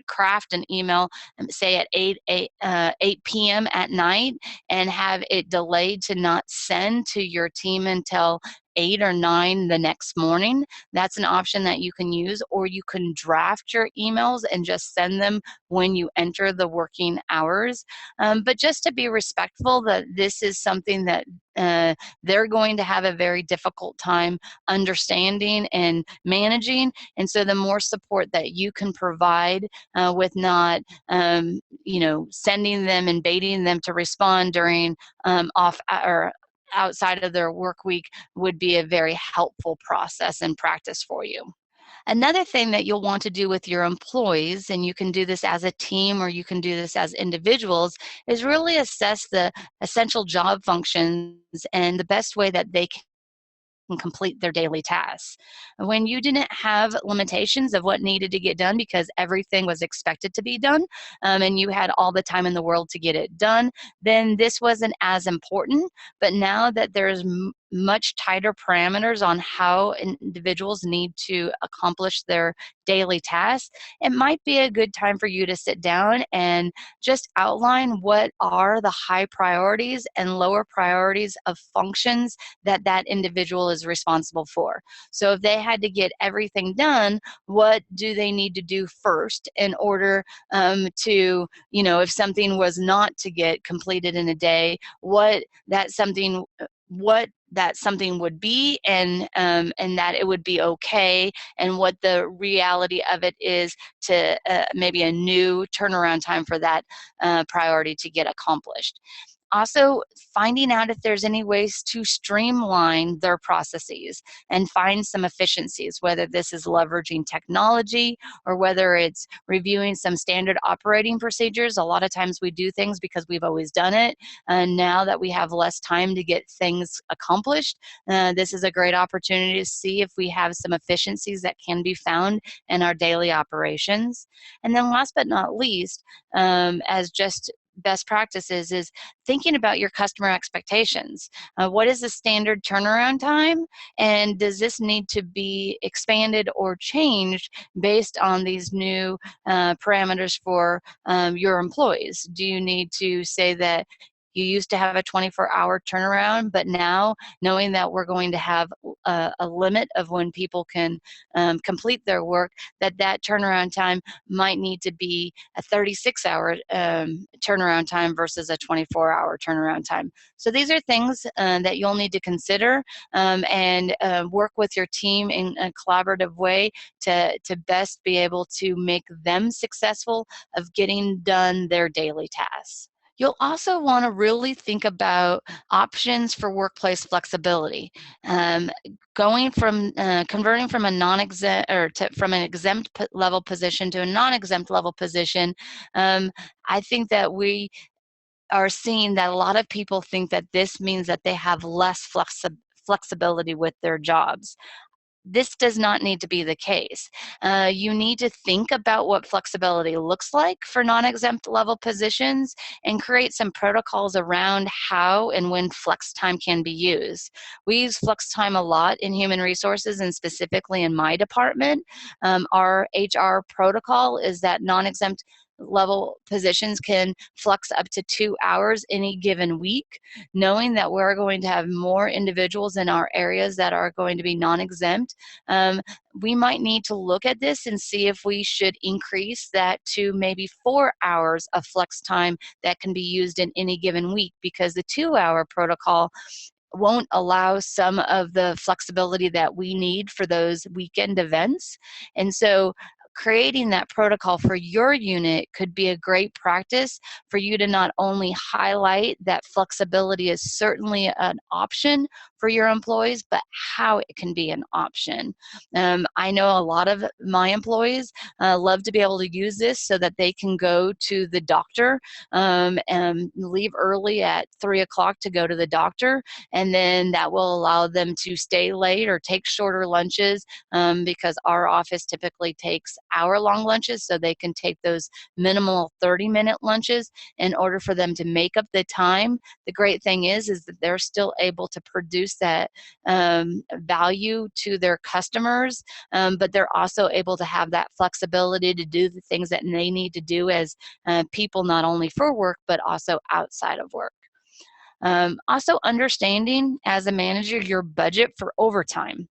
craft an email, say at 8 p.m. at night, and have it delayed to not send to your team until 8 or 9 the next morning. That's an option that you can use, or you can draft your emails and just send them when you enter the working hours. But just to be respectful that this is something that they're going to have a very difficult time understanding and managing. And so the more support that you can provide with not, sending them and baiting them to respond during off or outside of their work week would be a very helpful process and practice for you. Another thing that you'll want to do with your employees, and you can do this as a team or you can do this as individuals, is really assess the essential job functions and the best way that they can complete their daily tasks. When you didn't have limitations of what needed to get done because everything was expected to be done, and you had all the time in the world to get it done, then this wasn't as important. But now that there's much tighter parameters on how individuals need to accomplish their daily tasks, it might be a good time for you to sit down and just outline what are the high priorities and lower priorities of functions that that individual is responsible for. So if they had to get everything done, what do they need to do first in order to, if something was not to get completed in a day, what that something would be, and that it would be okay, and what the reality of it is to maybe a new turnaround time for that priority to get accomplished. Also, finding out if there's any ways to streamline their processes and find some efficiencies, whether this is leveraging technology or whether it's reviewing some standard operating procedures. A lot of times we do things because we've always done it, and now that we have less time to get things accomplished, this is a great opportunity to see if we have some efficiencies that can be found in our daily operations. And then last but not least, as just best practices, is thinking about your customer expectations. What is the standard turnaround time, and does this need to be expanded or changed based on these new parameters for your employees? Do you need to say that you used to have a 24-hour turnaround, but now, knowing that we're going to have a limit of when people can complete their work, that turnaround time might need to be a 36-hour turnaround time versus a 24-hour turnaround time. So these are things that you'll need to consider and work with your team in a collaborative way to best be able to make them successful of getting done their daily tasks. You'll also want to really think about options for workplace flexibility. Going from converting from a non-exempt or from an exempt level position to a non-exempt level position, I think that we are seeing that a lot of people think that this means that they have less flexibility with their jobs. This does not need to be the case. You need to think about what flexibility looks like for non-exempt level positions and create some protocols around how and when flex time can be used. We use flex time a lot in human resources, and specifically in my department. Our HR protocol is that non-exempt level positions can flux up to 2 hours any given week, knowing that we're going to have more individuals in our areas that are going to be non-exempt. We might need to look at this and see if we should increase that to maybe 4 hours of flex time that can be used in any given week, because the 2-hour protocol won't allow some of the flexibility that we need for those weekend events. And so creating that protocol for your unit could be a great practice for you to not only highlight that flexibility is certainly an option for your employees, but how it can be an option. I know a lot of my employees love to be able to use this so that they can go to the doctor and leave early at 3 o'clock to go to the doctor, and then that will allow them to stay late or take shorter lunches because our office typically takes hour-long lunches, so they can take those minimal 30-minute lunches in order for them to make up the time. The great thing is that they're still able to produce that value to their customers, but they're also able to have that flexibility to do the things that they need to do as people, not only for work, but also outside of work. Also understanding as a manager your budget for overtime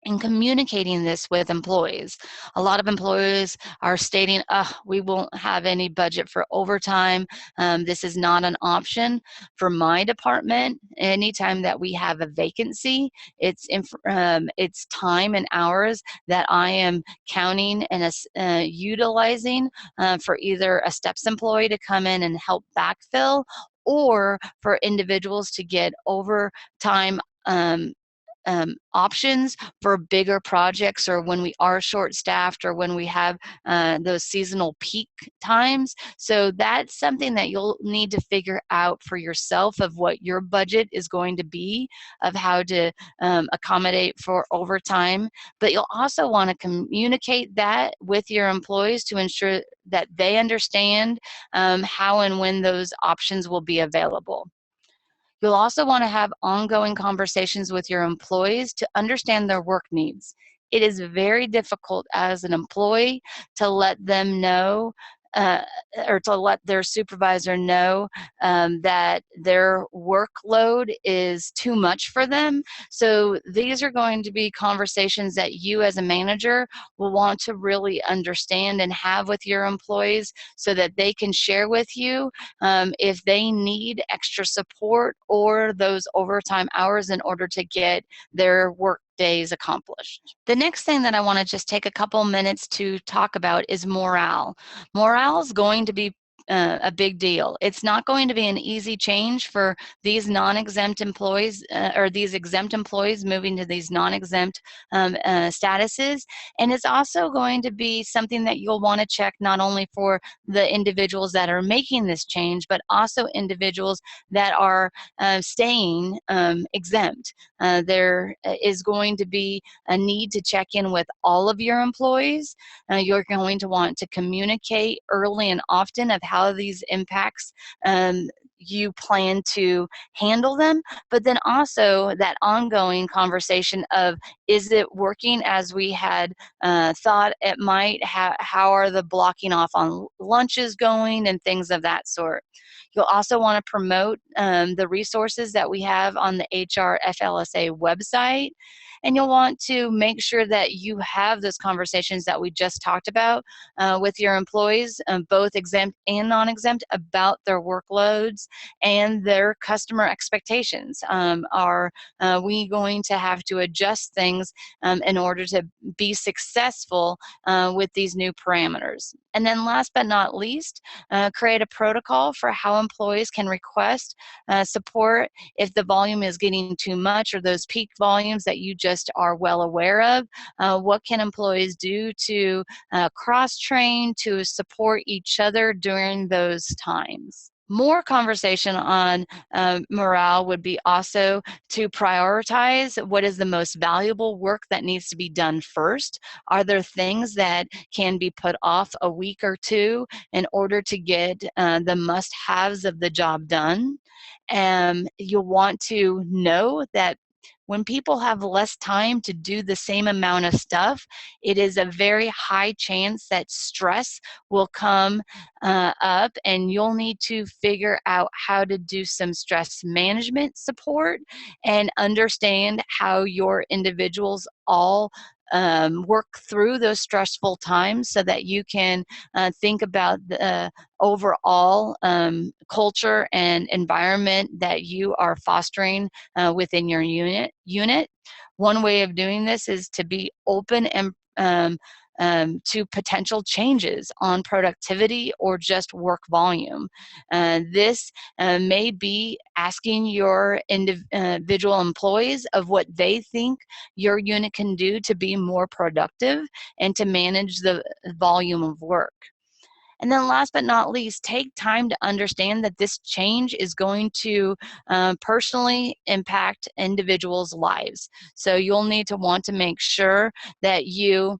and communicating this with employees. A lot of employees are stating, we won't have any budget for overtime. This is not an option. For my department, anytime that we have a vacancy, it's time and hours that I am counting and utilizing for either a STEPS employee to come in and help backfill, or for individuals to get overtime options for bigger projects, or when we are short staffed, or when we have those seasonal peak times. So that's something that you'll need to figure out for yourself, of what your budget is going to be, of how to accommodate for overtime. But you'll also want to communicate that with your employees to ensure that they understand how and when those options will be available. You'll also want to have ongoing conversations with your employees to understand their work needs. It is very difficult as an employee to let them know, uh, or to let their supervisor know that their workload is too much for them. So these are going to be conversations that you as a manager will want to really understand and have with your employees, so that they can share with you if they need extra support or those overtime hours in order to get their work days accomplished. The next thing that I want to just take a couple minutes to talk about is morale. Morale is going to be a big deal. It's not going to be an easy change for these non-exempt employees, or these exempt employees moving to these non-exempt statuses. And it's also going to be something that you'll want to check not only for the individuals that are making this change, but also individuals that are staying exempt. There is going to be a need to check in with all of your employees. You're going to want to communicate early and often of how these impacts you plan to handle them, but then also that ongoing conversation of, is it working as we had thought it might? How are the blocking off on lunches going, and things of that sort. You'll also want to promote the resources that we have on the HR FLSA website. And you'll want to make sure that you have those conversations that we just talked about with your employees, both exempt and non-exempt, about their workloads and their customer expectations. Are we going to have to adjust things in order to be successful with these new parameters? And then last but not least, create a protocol for how employees can request support if the volume is getting too much, or those peak volumes that you just are well aware of. What can employees do to cross-train, to support each other during those times? More conversation on morale would be also to prioritize what is the most valuable work that needs to be done first. Are there things that can be put off a week or two in order to get the must-haves of the job done? You'll want to know that when people have less time to do the same amount of stuff, it is a very high chance that stress will come up, and you'll need to figure out how to do some stress management support and understand how your individuals all work through those stressful times, so that you can think about the overall culture and environment that you are fostering within your unit. One way of doing this is to be open and to potential changes on productivity or just work volume. This may be asking your individual employees of what they think your unit can do to be more productive and to manage the volume of work. And then last but not least, take time to understand that this change is going to personally impact individuals' lives. So you'll need to want to make sure that you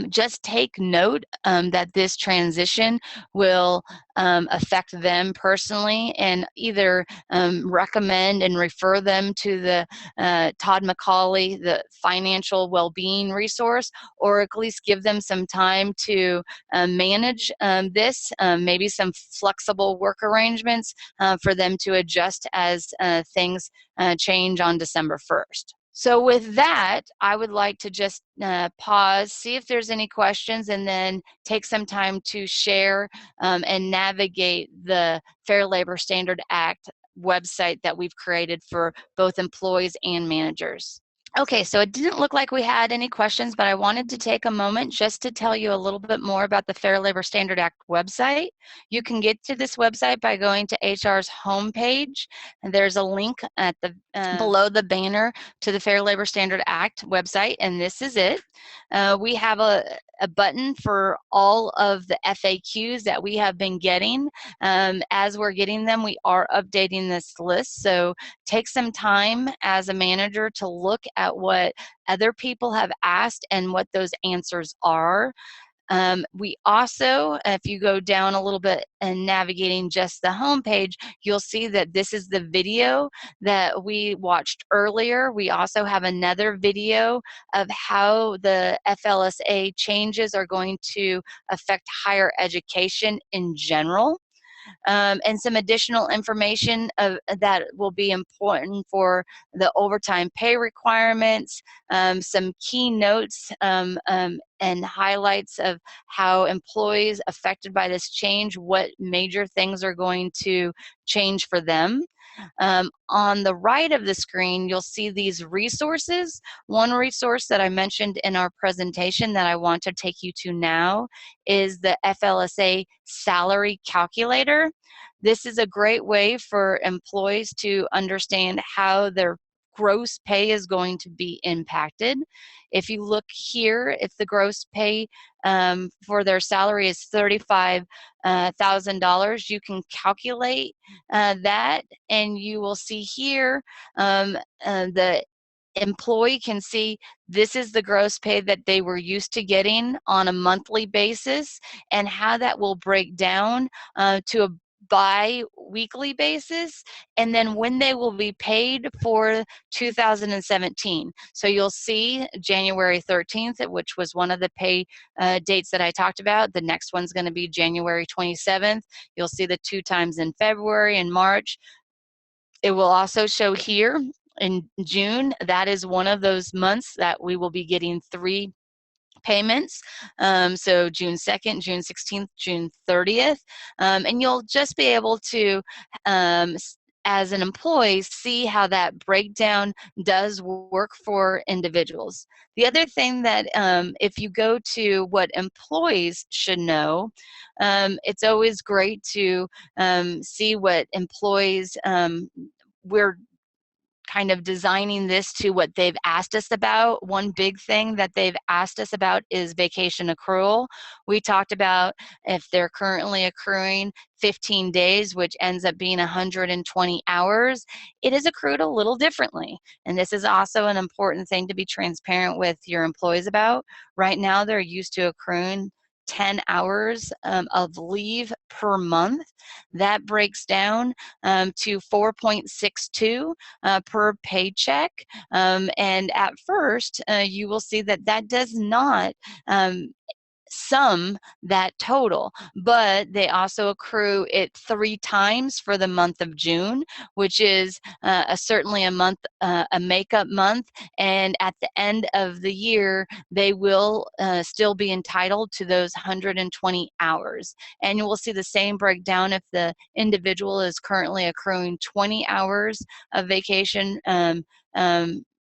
Just take note that this transition will affect them personally, and either recommend and refer them to the Todd McCauley, the financial well-being resource, or at least give them some time to manage this, maybe some flexible work arrangements for them to adjust as things change on December 1st. So with that, I would like to just pause, see if there's any questions, and then take some time to share and navigate the Fair Labor Standard Act website that we've created for both employees and managers. Okay, so it didn't look like we had any questions, but I wanted to take a moment just to tell you a little bit more about the Fair Labor Standard Act website. You can get to this website by going to HR's homepage, and there's a link at the below the banner to the Fair Labor Standard Act website, and this is it. We have a button for all of the FAQs that we have been getting. As we're getting them, we are updating this list, so take some time as a manager to look at what other people have asked and what those answers are. We also, if you go down a little bit and navigating just the homepage, you'll see that this is the video that we watched earlier. We also have another video of how the FLSA changes are going to affect higher education in general. And some additional information that will be important for the overtime pay requirements, some key notes and highlights of how employees affected by this change, what major things are going to change for them. On the right of the screen, you'll see these resources. One resource that I mentioned in our presentation that I want to take you to now is the FLSA salary calculator. This is a great way for employees to understand how their gross pay is going to be impacted. If you look here, if the gross pay for their salary is $35,000, you can calculate that, and you will see here the employee can see this is the gross pay that they were used to getting on a monthly basis, and how that will break down to a bi-weekly basis, and then when they will be paid for 2017. So you'll see January 13th, which was one of the pay dates that I talked about. The next one's going to be January 27th. You'll see the 2 times in February and March. It will also show here in June. That is one of those months that we will be getting 3 payments. So June 2nd, June 16th, June 30th. And you'll just be able to, as an employee, see how that breakdown does work for individuals. The other thing that if you go to what employees should know, it's always great to see what employees, we're kind of designing this to what they've asked us about. One big thing that they've asked us about is vacation accrual. We talked about if they're currently accruing 15 days, which ends up being 120 hours, it is accrued a little differently. And this is also an important thing to be transparent with your employees about. Right now, they're used to accruing 10 hours of leave per month. That breaks down to 4.62 per paycheck. And at first, you will see that that does not sum that total, but they also accrue it 3 times for the month of June, which is certainly a month, a makeup month, and at the end of the year, they will still be entitled to those 120 hours. And you will see the same breakdown if the individual is currently accruing 20 hours of vacation,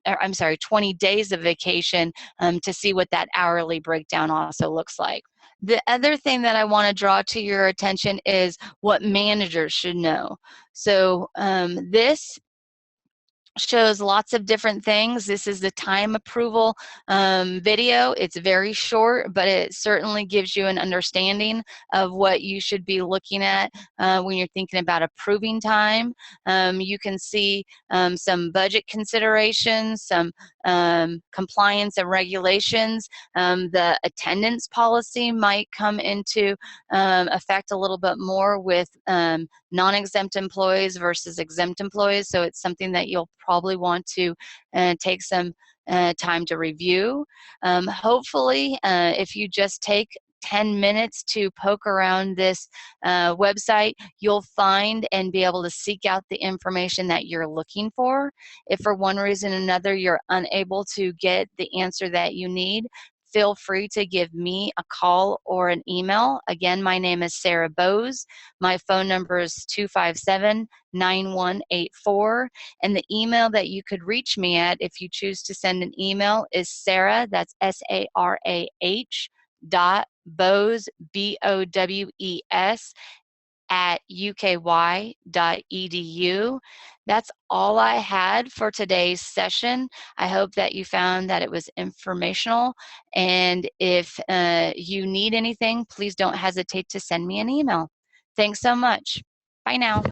I'm sorry, 20 days of vacation, to see what that hourly breakdown also looks like. The other thing that I want to draw to your attention is what managers should know. So this shows lots of different things. This is the time approval video. It's very short, but it certainly gives you an understanding of what you should be looking at when you're thinking about approving time. You can see some budget considerations, some compliance and regulations. The attendance policy might come into effect a little bit more with non-exempt employees versus exempt employees. So it's something that you'll probably want to take some time to review. Hopefully, if you just take 10 minutes to poke around this website, you'll find and be able to seek out the information that you're looking for. If for one reason or another you're unable to get the answer that you need, feel free to give me a call or an email. Again, my name is Sarah Bose. My phone number is 257-9184. And the email that you could reach me at if you choose to send an email is Sarah, that's SARAH, Bowes, BOWES, at uky.edu. That's all I had for today's session. I hope that you found that it was informational. And if you need anything, please don't hesitate to send me an email. Thanks so much. Bye now.